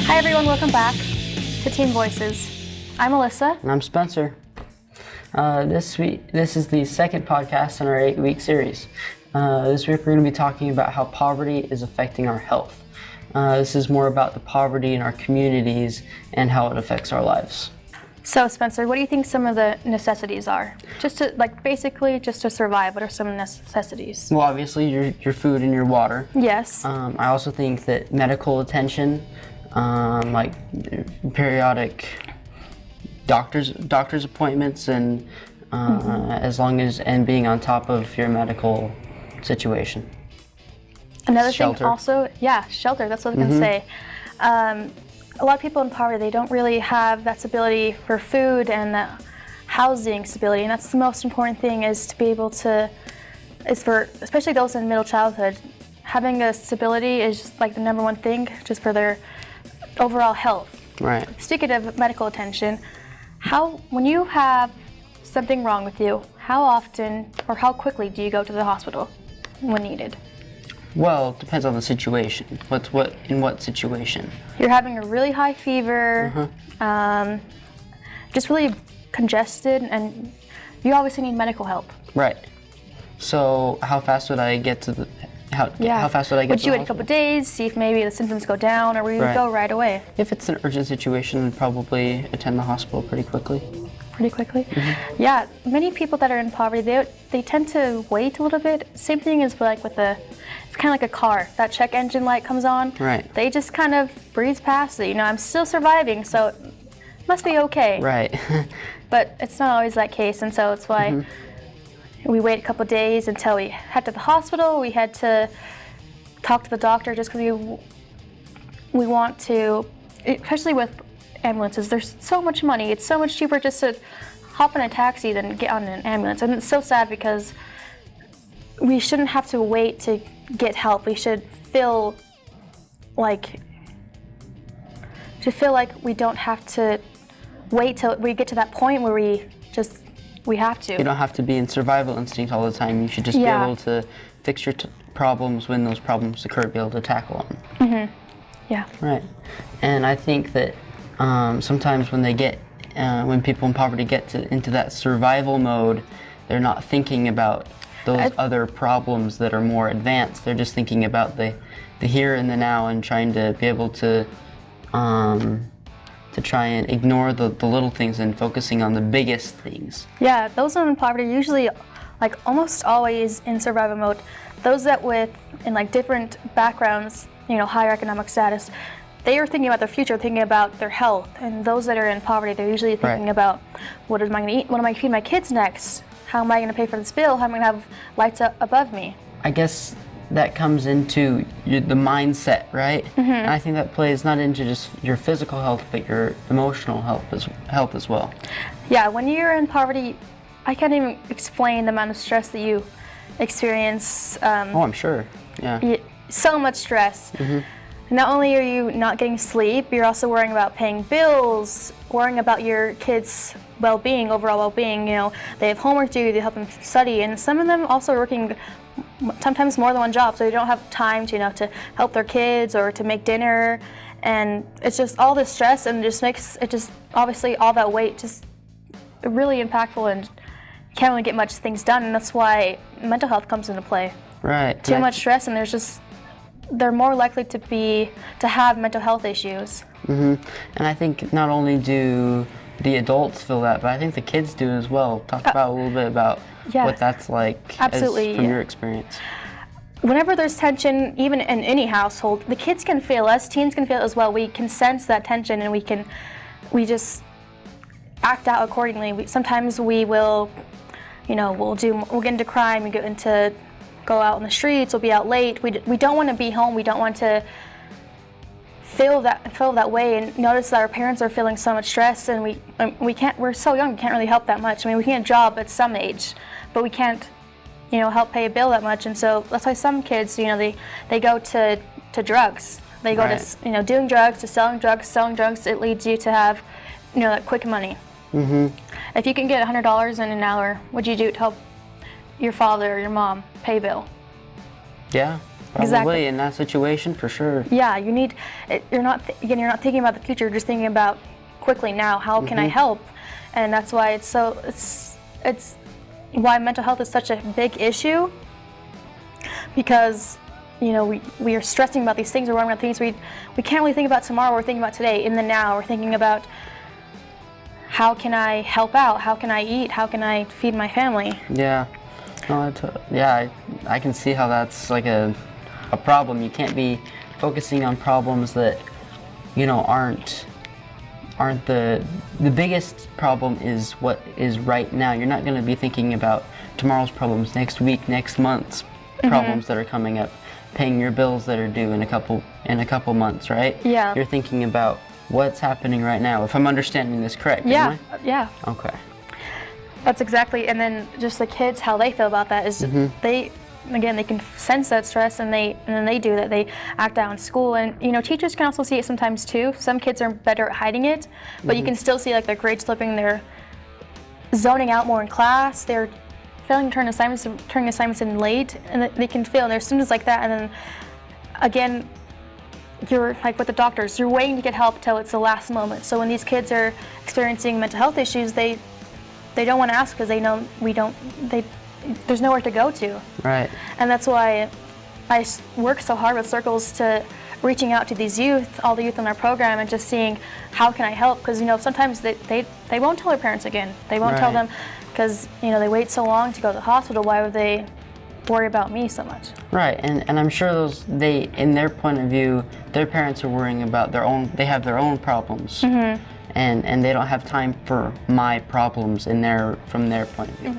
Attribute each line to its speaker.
Speaker 1: Hi everyone, welcome back to Teen Voices. I'm Alyssa.
Speaker 2: And I'm Spencer. This is the second podcast in our 8-week series. This week we're going to be talking about how poverty is affecting our health. This is more about the poverty in our communities and how it affects our lives.
Speaker 1: So Spencer, what do you think some of the necessities are? Just to survive, what are some necessities?
Speaker 2: Well, obviously your food and your water.
Speaker 1: Yes.
Speaker 2: I also think that medical attention, like periodic doctor's appointments, and as long as being on top of your medical situation.
Speaker 1: Another
Speaker 2: Shelter.
Speaker 1: thing also, shelter, that's what I was going to say. A lot of people in poverty, they don't really have that stability for food and housing stability, and that's the most important thing is for especially those in middle childhood, having a stability is just like the number one thing just for their overall health.
Speaker 2: Right.
Speaker 1: Speaking of medical attention, when you have something wrong with you, how often or how quickly do you go to the hospital when needed?
Speaker 2: Well, it depends on the situation. In what situation?
Speaker 1: You're having a really high fever, just really congested, and you obviously need medical help.
Speaker 2: Right. So how fast would I get to the how fast would I get
Speaker 1: Would
Speaker 2: to
Speaker 1: you
Speaker 2: the
Speaker 1: wait a couple days, see if maybe the symptoms go down, or would you go right away?
Speaker 2: If it's an urgent situation, I'd probably attend the hospital pretty quickly.
Speaker 1: Pretty quickly? Mm-hmm. Yeah, many people that are in poverty, they tend to wait a little bit. Same thing is like it's kind of like a car. That check engine light comes on.
Speaker 2: Right.
Speaker 1: They just kind of breeze past it. I'm still surviving, so it must be okay.
Speaker 2: Right.
Speaker 1: But it's not always that case, and so it's why we wait a couple days until we head to the hospital. We had to talk to the doctor just because we want to, especially with ambulances, there's so much money. It's so much cheaper just to hop in a taxi than get on an ambulance. And it's so sad because we shouldn't have to wait to get help. We should feel like we don't have to wait till we get to that point where we have to.
Speaker 2: You don't have to be in survival instinct all the time. You should just be able to fix your problems when those problems occur, be able to tackle them.
Speaker 1: Mm-hmm. Yeah.
Speaker 2: Right. And I think that sometimes when people in poverty get into that survival mode, they're not thinking about those other problems that are more advanced. They're just thinking about the here and the now and trying to be able to try and ignore the little things and focusing on the biggest things.
Speaker 1: Yeah, those in poverty usually, like almost always in survival mode. Those that in like different backgrounds, higher economic status, they are thinking about their future, thinking about their health. And those that are in poverty, they're usually thinking about what am I going to eat? What am I going to feed my kids next? How am I going to pay for this bill? How am I going to have lights up above me?
Speaker 2: I guess that comes into the mindset, right? Mm-hmm. And I think that plays not into just your physical health, but your emotional health as well.
Speaker 1: Yeah, when you're in poverty, I can't even explain the amount of stress that you experience.
Speaker 2: I'm sure. Yeah.
Speaker 1: So much stress.
Speaker 2: Mm-hmm.
Speaker 1: Not only are you not getting sleep, you're also worrying about paying bills, worrying about your kids' well-being, overall well-being. They have homework due, they help them study, and some of them also are working sometimes more than one job, so they don't have time to help their kids or to make dinner. And it's just all this stress, and just makes it just obviously all that weight just really impactful, and you can't really get much things done. And that's why mental health comes into play.
Speaker 2: Right.
Speaker 1: Too much stress, and they're more likely to have mental health issues.
Speaker 2: Mm-hmm. And I think not only do the adults feel that, but I think the kids do as well. Talk about a little bit about what that's like.
Speaker 1: Absolutely.
Speaker 2: From your experience.
Speaker 1: Whenever there's tension, even in any household, the kids can feel us, teens can feel it as well. We can sense that tension, and we just act out accordingly. Sometimes we will, we'll get into crime, go out in the streets, we'll be out late. We don't want to be home. We don't want to feel that way and notice that our parents are feeling so much stress, and we're so young, we can't really help that much. I mean, we can get a job at some age, but we can't, help pay a bill that much. And so that's why some kids, they go to drugs. They go to, doing drugs, to selling drugs. It leads you to have, that quick money.
Speaker 2: Mm-hmm.
Speaker 1: If you can get $100 in an hour, what'd you do to help your father or your mom pay a bill?
Speaker 2: Yeah. Probably
Speaker 1: Exactly.
Speaker 2: in that situation, for sure.
Speaker 1: Yeah, you need. You're not again. You're not thinking about the future. You're just thinking about quickly now. How can I help? And that's why it's why mental health is such a big issue. Because we are stressing about these things. We're worrying about things we can't really think about tomorrow. We're thinking about today, in the now. We're thinking about how can I help out? How can I eat? How can I feed my family?
Speaker 2: Yeah. No, I can see how that's like a problem. You can't be focusing on problems that aren't the biggest problem is what is right now. You're not going to be thinking about tomorrow's problems, next week, next month's problems that are coming up, paying your bills that are due in a couple months, right?
Speaker 1: Yeah.
Speaker 2: You're thinking about what's happening right now. If I'm understanding this correct,
Speaker 1: Yeah,
Speaker 2: am
Speaker 1: yeah.
Speaker 2: I? Okay.
Speaker 1: That's exactly. And then just the kids, how they feel about that is they can sense that stress, and then they do that. They act out in school, and teachers can also see it sometimes too. Some kids are better at hiding it, but you can still see like their grades slipping. They're zoning out more in class. They're failing to turning assignments in late, and they can feel. And there's students like that, and then again, you're like with the doctors. You're waiting to get help till it's the last moment. So when these kids are experiencing mental health issues, they don't want to ask because they know there's nowhere to go to.
Speaker 2: Right.
Speaker 1: And that's why I work so hard with Circles to reaching out to these youth, all the youth in our program, and just seeing how can I help, because sometimes they won't tell their parents again. They won't tell them because they wait so long to go to the hospital. Why would they worry about me so much?
Speaker 2: Right, and I'm sure in their point of view, their parents are worrying about they have their own problems. And they don't have time for my problems from their point of view.